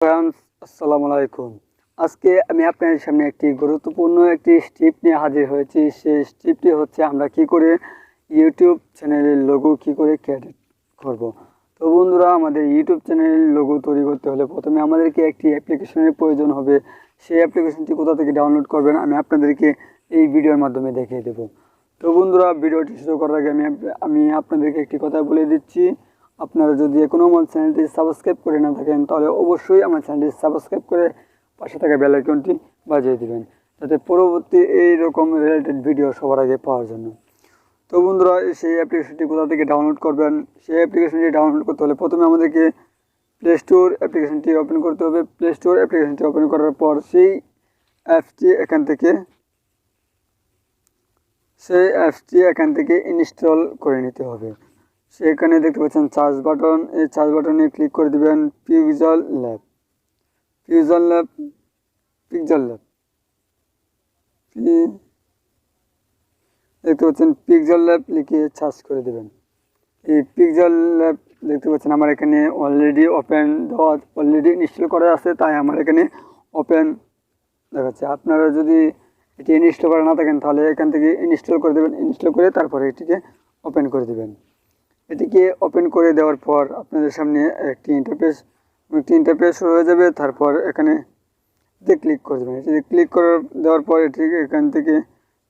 Friends, আসসালামু আলাইকুম। আজকে আমি আপনাদের সামনে একটি গুরুত্বপূর্ণ একটি স্টেপ নিয়ে হাজির হয়েছি। সেই স্টেপটি হচ্ছে আমরা কি করে ইউটিউব চ্যানেলের লোগো কি করে ক্রিয়েট করব। তো বন্ধুরা, আমাদের ইউটিউব চ্যানেলের লোগো তৈরি করতে হলে প্রথমে আমাদেরকে একটি অ্যাপ্লিকেশনের প্রয়োজন হবে। সেই অ্যাপ্লিকেশনটি কোথা থেকে ডাউনলোড করবেন আমি আপনাদেরকে এই ভিডিওর মাধ্যমে দেখিয়ে দেব। তো বন্ধুরা, ভিডিওটি শুরু করার আগে আমি আপনাদেরকে একটি কথা বলে দিচ্ছি। আপনারা যদি এখনও আমার চ্যানেলটি সাবস্ক্রাইব করে না থাকেন তাহলে অবশ্যই আমার চ্যানেলটি সাবস্ক্রাইব করে পাশে থাকা বেল আইকনটি বাজিয়ে দিবেন, যাতে পরবর্তী এইরকম রিলেটেড ভিডিও সবার আগে পাওয়ার জন্য। তো বন্ধুরা, সেই অ্যাপ্লিকেশনটি কোথা থেকে ডাউনলোড করবেন? সেই অ্যাপ্লিকেশনটি ডাউনলোড করতে হলে প্রথমে আমাদেরকে প্লে স্টোর অ্যাপ্লিকেশনটি ওপেন করতে হবে। প্লে স্টোর অ্যাপ্লিকেশনটি ওপেন করার পর সেই অ্যাপসটি এখান থেকে ইনস্টল করে নিতে হবে। সেখানে দেখতে পাচ্ছেন সার্চ বাটন, এই সার্চ বাটনে ক্লিক করে দিবেন পিক্সেলল্যাব। দেখতে পাচ্ছেন পিক্সেলল্যাব লিখে সার্চ করে দেবেন। এই পিক্সেলল্যাব দেখতে পাচ্ছেন আমার এখানে অলরেডি অলরেডি ইনস্টল করা আছে, তাই আমার এখানে ওপেন দেখাচ্ছে। আপনারা যদি এটি ইনস্টল করা না থাকেন তাহলে এখান থেকে ইনস্টল করে দেবেন। ইনস্টল করে তারপরে এটিকে ওপেন করে দেবেন। এটিকে ওপেন করে দেওয়ার পর আপনাদের সামনে একটি ইন্টারফেস শুরু হয়ে যাবে। তারপর এখানে ক্লিক করে দেবেন। এটিতে ক্লিক করে দেওয়ার পর এটিকে এখান থেকে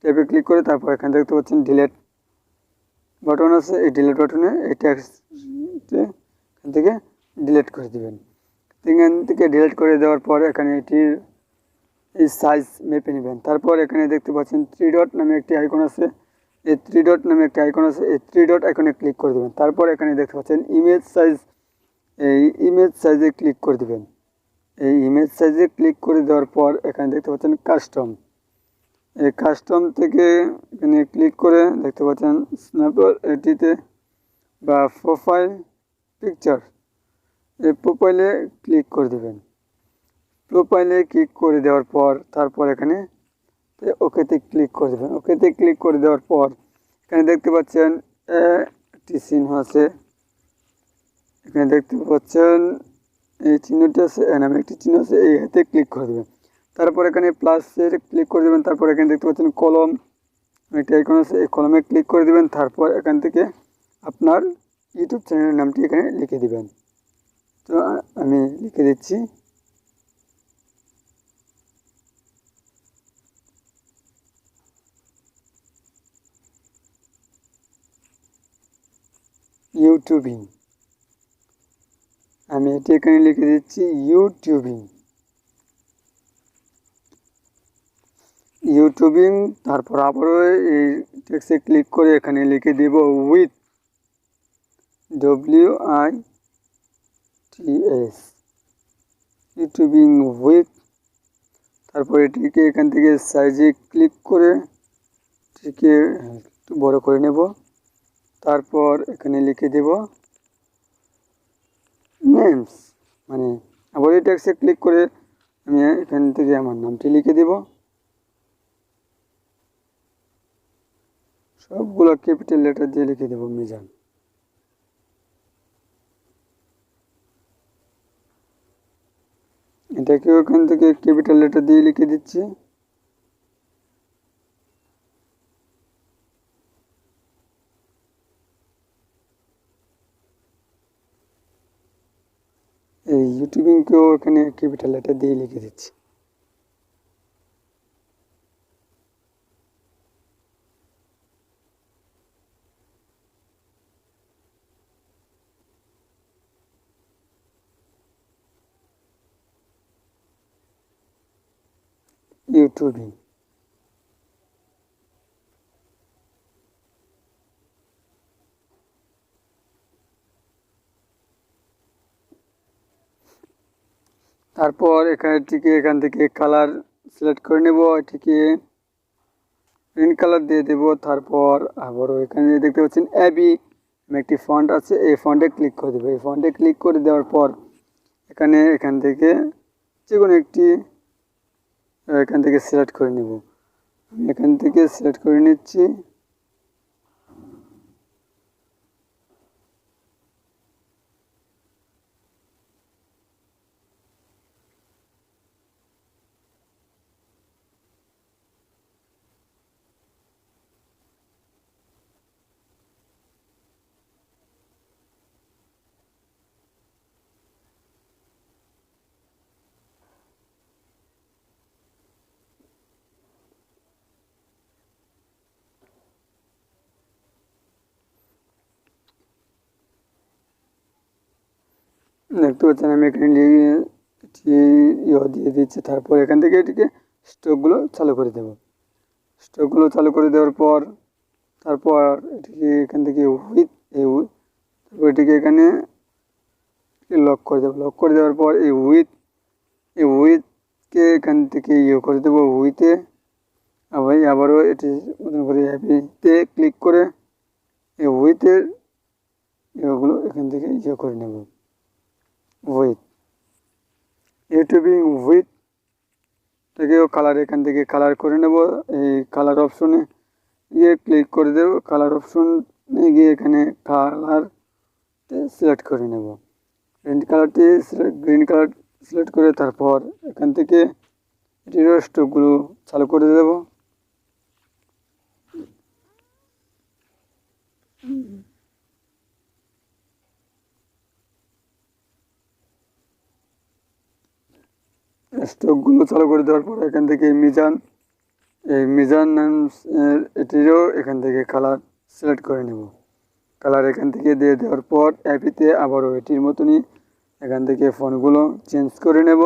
ট্যাবে ক্লিক করে তারপর এখানে দেখতে পাচ্ছেন ডিলেট বাটন আছে। এই ডিলেট বাটনে এই টেক্সটে এখান থেকে ডিলেট করে দেবেন। এখান থেকে ডিলেট করে দেওয়ার পর এখানে এটির এই সাইজ মেপে নেবেন। তারপর এখানে দেখতে পাচ্ছেন থ্রি ডট নামে একটি আইকন আছে। এই থ্রি ডট আইকনে ক্লিক করে দেবেন। তারপর এখানে দেখতে পাচ্ছেন ইমেজ সাইজ, এই ইমেজ সাইজে ক্লিক করে দেবেন। এই ইমেজ সাইজে ক্লিক করে দেওয়ার পর এখানে দেখতে পাচ্ছেন কাস্টম। এই কাস্টম থেকে এখানে ক্লিক করে দেখতে পাচ্ছেন স্ন্যাপার, এটিতে বা প্রোফাইল পিকচার, এই প্রোফাইলে ক্লিক করে দেবেন। প্রোফাইলে ক্লিক করে দেওয়ার পর তারপর এখানে ওকেতে ক্লিক করে দেবেন। ওকেতে ক্লিক করে দেওয়ার পর এখানে দেখতে পাচ্ছেন একটি চিহ্ন আছে। এখানে দেখতে পাচ্ছেন এই চিহ্নটি আছে, নামে একটি চিহ্ন আছে, এই হাতে ক্লিক করে দেবেন। তারপর এখানে প্লাসের ক্লিক করে দেবেন। তারপর এখানে দেখতে পাচ্ছেন কলম, একটি আইকন আছে, এই কলমে ক্লিক করে দেবেন। তারপর এখান থেকে আপনার ইউটিউব চ্যানেলের নামটি এখানে লিখে দিবেন। তো আমি লিখে দিচ্ছি ইউটিউবিং। আমি এটি এখানে লিখে দিচ্ছি ইউটিউবিং। তারপর আবারও এই টেক্সটে ক্লিক করে এখানে লিখে দেব উইথ, WITH, ইউটিউবিং উইথ। তারপর এটিকে এখান থেকে সাইজে ক্লিক করে এটিকে একটু বড় করে নেব। তারপর এখানে লিখে দেব নেমস, মানে আবার এই টেক্সটে ক্লিক করে আমি এখান থেকে আমার নামটি লিখে দেব। সবগুলো ক্যাপিটাল লেটার দিয়ে লিখে দেব মিজান। এটাকেও এখান থেকে ক্যাপিটাল লেটার দিয়ে লিখে দিচ্ছি। এই ইউটিউবিংকেও এখানে ক্যাপিটাল লেটার দিয়ে লিখে দিচ্ছি। ইউটিউবিং। তারপর এখান থেকে কালার সিলেক্ট করে নেব, এটিকে গ্রিন কালার দিয়ে দেব। তারপর আবারও এখানে দেখতে পাচ্ছেন অ্যাবি একটি ফন্ট আছে, এই ফন্টে ক্লিক করে দেবো। এই ফন্টে ক্লিক করে দেওয়ার পর এখান থেকে যে কোনো একটি এখান থেকে সিলেক্ট করে নেব। আমি এখান থেকে সিলেক্ট করে নিচ্ছি। দেখতে পাচ্ছেন আমি এখানে দিয়ে দিচ্ছি। তারপর এখান থেকে এটিকে স্ট্রোকগুলো চালু করে দেব। স্ট্রোকগুলো চালু করে দেওয়ার পর তারপর এটিকে এখান থেকে তারপর এটিকে এখানে লক করে দেবো। লক করে দেওয়ার পর এই উইথকে এখান থেকে করে দেবো উইথে। আবারও এটি মতন করে হ্যাপিতে ক্লিক করে এই উইথের এগুলো এখান থেকে করে নেব। ইউটিউবিং উইথ থেকেও কালার এখান থেকে কালার করে নেব। এই কালার অপশনে গিয়ে ক্লিক করে দেব। কালার অপশনে গিয়ে এখানে কালার সিলেক্ট করে নেব। গ্রিন কালার সিলেক্ট করে তারপর এখান থেকে এটিরও স্ট্রোকগুলো চালু করে দেব। স্ট্রোকগুলো চালু করে দেওয়ার পর এখান থেকে মিজান এটিরও এখান থেকে কালার সিলেক্ট করে নেব। কালার এখান থেকে দিয়ে দেওয়ার পর অ্যাপিতে আবারও এটির মতনই এখান থেকে ফন্টগুলো চেঞ্জ করে নেব।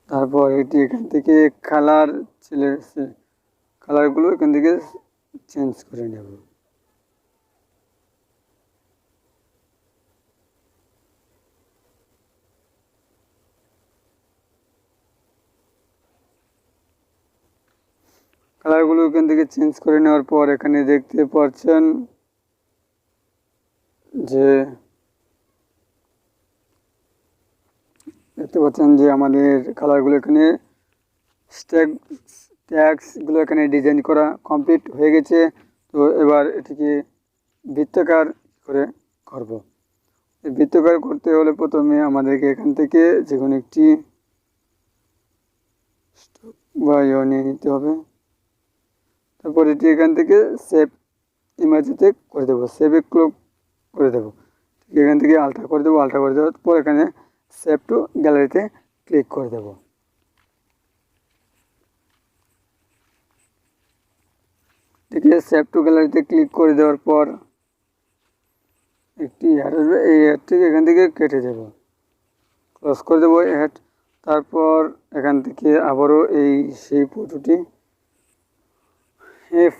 তারপর এটি এখান থেকে কালারগুলো এখান থেকে চেঞ্জ করে নেব। কালারগুলো এখান থেকে চেঞ্জ করে নেওয়ার পর এখানে দেখতে পাচ্ছেন যে আমাদের কালারগুলো এখানে ট্যাগসগুলো এখানে ডিজাইন করা কমপ্লিট হয়ে গেছে। তো এবার এটিকে বৃত্তাকার করে করব। এই বৃত্তাকার করতে হলে প্রথমে আমাদেরকে এখান থেকে যে কোনো একটি স্টক বা নিয়ে নিতে হবে। তারপর এটি এখান থেকে সেভ ইমেজেতে করে দেবো। সেভে ক্লিক করে দেবো। ঠিক এখান থেকে আলট্রা করে দেবো। আলট্রা করে দেওয়ার পর এখানে সেভ টু গ্যালারিতে ক্লিক করে দেবো। ঠিক আছে, সেভ টু গ্যালারিতে ক্লিক করে দেওয়ার পর একটি অ্যাড আসবে। এই অ্যাডটিকে এখান থেকে কেটে দেবো, ক্লোজ করে দেবো অ্যাড। তারপর এখান থেকে আবারও সেই ফটোটি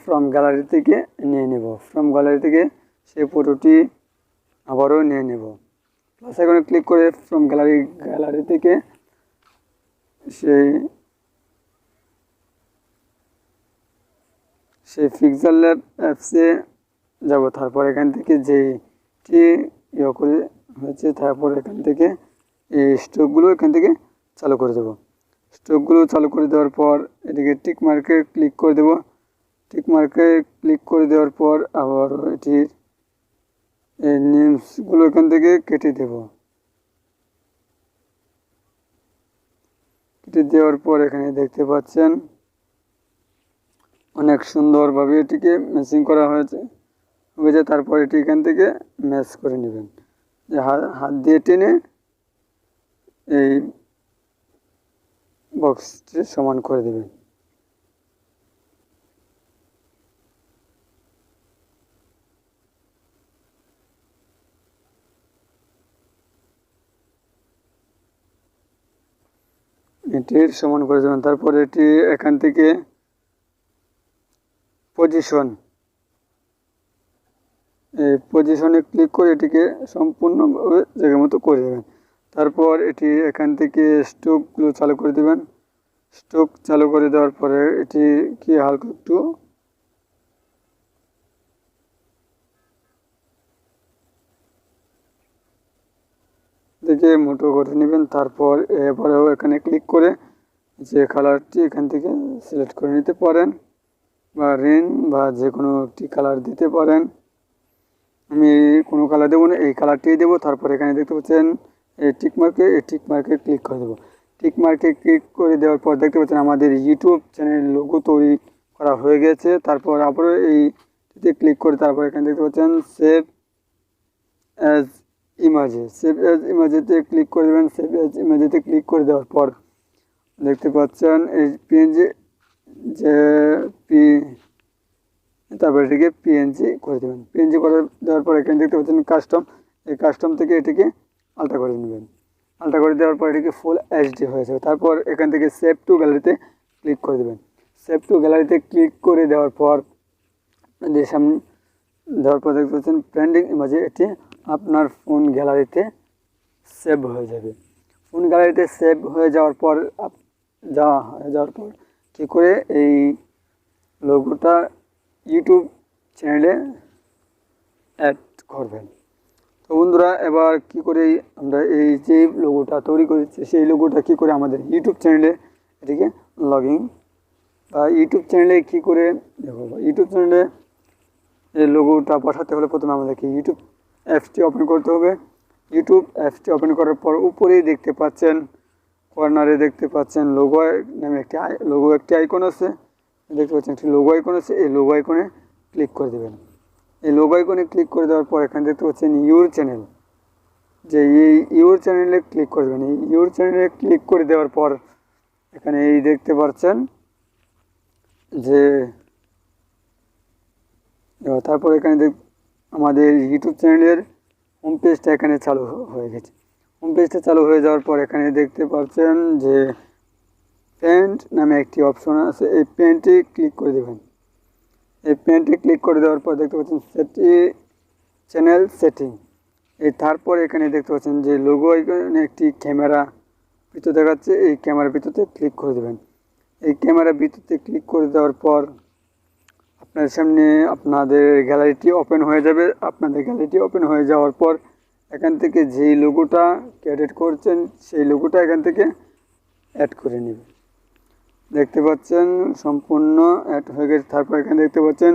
ফ্রম গ্যালারি থেকে নিয়ে নেব। ফ্রম গ্যালারি থেকে সেই ফটোটি আবারও নিয়ে নেব। প্লাস এখানে ক্লিক করে ফ্রম গ্যালারি থেকে সেই PixelLab অ্যাপসে যাব। তারপর এখান থেকে যেটি করে হয়েছে তারপর এখান থেকে এই স্ট্রোকগুলো এখান থেকে চালু করে দেব। স্ট্রোকগুলো চালু করে দেওয়ার পর এটিকে টিক মার্কে ক্লিক করে দেব। টিক মার্কে ক্লিক করে দেওয়ার পর আবার এটির এই নেমসগুলো এখান থেকে কেটে দেব। কেটে দেওয়ার পর এখানে দেখতে পাচ্ছেন অনেক সুন্দরভাবে এটিকে ম্যাচিং করা হয়েছে। তারপর এটি এখান থেকে ম্যাচ করে নেবেন। যে হাত দিয়ে টেনে এই বক্সটি সমান করে দেবেন। এটির সমান করে দেবেন। তারপর এটি এখান থেকে পজিশনে ক্লিক করে এটিকে সম্পূর্ণভাবে জায়গা মতো করে দেবেন। তারপর এটি এখান থেকে স্ট্রোকগুলো চালু করে দেবেন। স্ট্রোক চালু করে দেওয়ার পরে এটি কি হালকা একটু দেখে মোটো করে নেবেন। তারপর এবারেও এখানে ক্লিক করে যে কালারটি এখান থেকে সিলেক্ট করে নিতে পারেন বা রেন বা যে কোনো একটি কালার দিতে পারেন। আমি কোনো কালার দেবো না, এই কালারটিই দেবো। তারপর এখানে দেখতে পাচ্ছেন এই টিক মার্কে ক্লিক করে দেবো। টিক মার্কে ক্লিক করে দেওয়ার পর দেখতে পাচ্ছেন আমাদের ইউটিউব চ্যানেল লোগো তৈরি করা হয়ে গেছে। তারপর আবারও এইটিতে ক্লিক করে তারপর এখানে দেখতে পাচ্ছেন সেভ অ্যাজ ইমেজেতে ক্লিক করে দেবেন। সেভ অ্যাজ ইমেজেতে ক্লিক করে দেওয়ার পর দেখতে পাচ্ছেন এই পিএনজি যে পি, তারপর এটিকে পিএনজি করে দেবেন। পিএনজি করে দেওয়ার পর এখানে দেখতে পাচ্ছেন কাস্টম, এই কাস্টম থেকে এটিকে আলট্রা করে নেবেন। আলট্রা করে দেওয়ার পর এটিকে ফুল এইচডি হয়ে যাবে। তারপর এখান থেকে সেভ টু গ্যালারিতে ক্লিক করে দেবেন। সেভ টু গ্যালারিতে ক্লিক করে দেওয়ার পর আপনাদের সামনে দেওয়ার পর দেখতে পাচ্ছেন ট্রেন্ডিং ইমেজে এটি আপনার ফোন গ্যালারিতে সেভ হয়ে যাবে। ফোন গ্যালারিতে সেভ হয়ে যাওয়ার পর কী করে এই লোগোটা ইউটিউব চ্যানেলে অ্যাড করবেন। তো বন্ধুরা, এবার কি করে আমরা এই যে লোগোটা তৈরি করেছি সেই লোগোটা কি করে আমাদের ইউটিউব চ্যানেলে এটিকে লগইন বা ইউটিউব চ্যানেলে কি করে দেখো, ইউটিউব চ্যানেলে এই লোগোটা বসাতে হলে প্রথমে আমাদেরকে ইউটিউব অ্যাপসটি ওপেন করতে হবে। ইউটিউব অ্যাপসটি ওপেন করার পর উপরেই দেখতে পাচ্ছেন, কর্নারে দেখতে পাচ্ছেন লোগো নামে একটি আইকন আছে, দেখতে পাচ্ছেন একটি লোগো আইকন আছে। এই লোগো আইকনে ক্লিক করে দেবেন। এই লোগো আইকনে ক্লিক করে দেওয়ার পর এখানে দেখতে পাচ্ছেন ইউর চ্যানেল, যে এই ইউর চ্যানেলে ক্লিক করে দেবেন। এই ইউর চ্যানেলে ক্লিক করে দেওয়ার পর এখানে এই দেখতে পাচ্ছেন যে তারপর এখানে আমাদের ইউটিউব চ্যানেলের হোম পেজটা এখানে চালু হয়ে গেছে। হোম পেজটা চালু হয়ে যাওয়ার পর এখানে দেখতে পাচ্ছেন যে পেন্ট নামে একটি অপশন আছে, এই পেন্টে ক্লিক করে দেবেন। এই পেন্টে ক্লিক করে দেওয়ার পর দেখতে পাচ্ছেন চ্যানেল সেটিং। তারপর এখানে দেখতে পাচ্ছেন যে লোগো আইকনে একটি ক্যামেরা ভিতর দেখাচ্ছে, এই ক্যামেরা ভিতরতে ক্লিক করে দেবেন। এই ক্যামেরা ভিতরতে ক্লিক করে দেওয়ার পর আপনার সামনে আপনাদের গ্যালারিটি ওপেন হয়ে যাবে। আপনাদের গ্যালারিটি ওপেন হয়ে যাওয়ার পর এখান থেকে যেই লোগোটা ক্রিয়েট করছেন সেই লোগোটা এখান থেকে অ্যাড করে নেবে। দেখতে পাচ্ছেন সম্পূর্ণ অ্যাড হয়ে গেছে। তারপর এখানে দেখতে পাচ্ছেন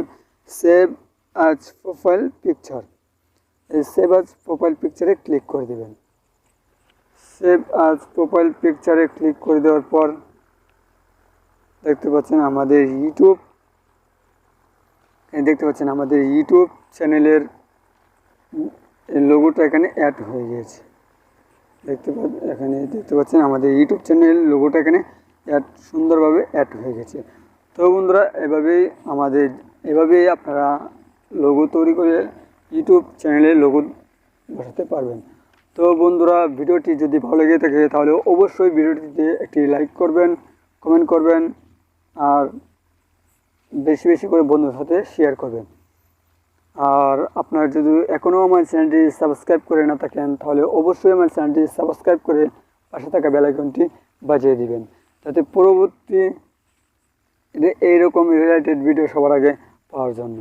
সেভ আজ প্রোফাইল পিকচার, এই সেভ আজ প্রোফাইল পিকচারে ক্লিক করে দেবেন। সেভ আজ প্রোফাইল পিকচারে ক্লিক করে দেওয়ার পর দেখতে পাচ্ছেন আমাদের ইউটিউব চ্যানেলের লোগোটা এখানে অ্যাড হয়ে গেছে। দেখতে পাচ্ছেন আমাদের ইউটিউব চ্যানেল লোগোটা এখানে সুন্দরভাবে অ্যাড হয়ে গেছে। তো বন্ধুরা, এভাবেই আপনারা লোগো তৈরি করে ইউটিউব চ্যানেলে লোগো বসাতে পারবেন। তো বন্ধুরা, ভিডিওটি যদি ভালো লেগে থাকে তাহলে অবশ্যই ভিডিওটিতে একটি লাইক করবেন, কমেন্ট করবেন আর বেশি বেশি করে বন্ধুদের সাথে শেয়ার করবেন। আর আপনারা যদি এখনও আমার চ্যানেলটি সাবস্ক্রাইব করে না থাকেন তাহলে অবশ্যই আমার চ্যানেলটি সাবস্ক্রাইব করে পাশে থাকা বেল আইকনটি বাজিয়ে দিবেন, যাতে পরবর্তী এইরকম রিলেটেড ভিডিও সবার আগে পাওয়ার জন্য।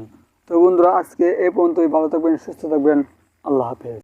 তো বন্ধুরা, আজকে এই পর্যন্তই। ভালো থাকবেন, সুস্থ থাকবেন। আল্লাহ হাফেজ।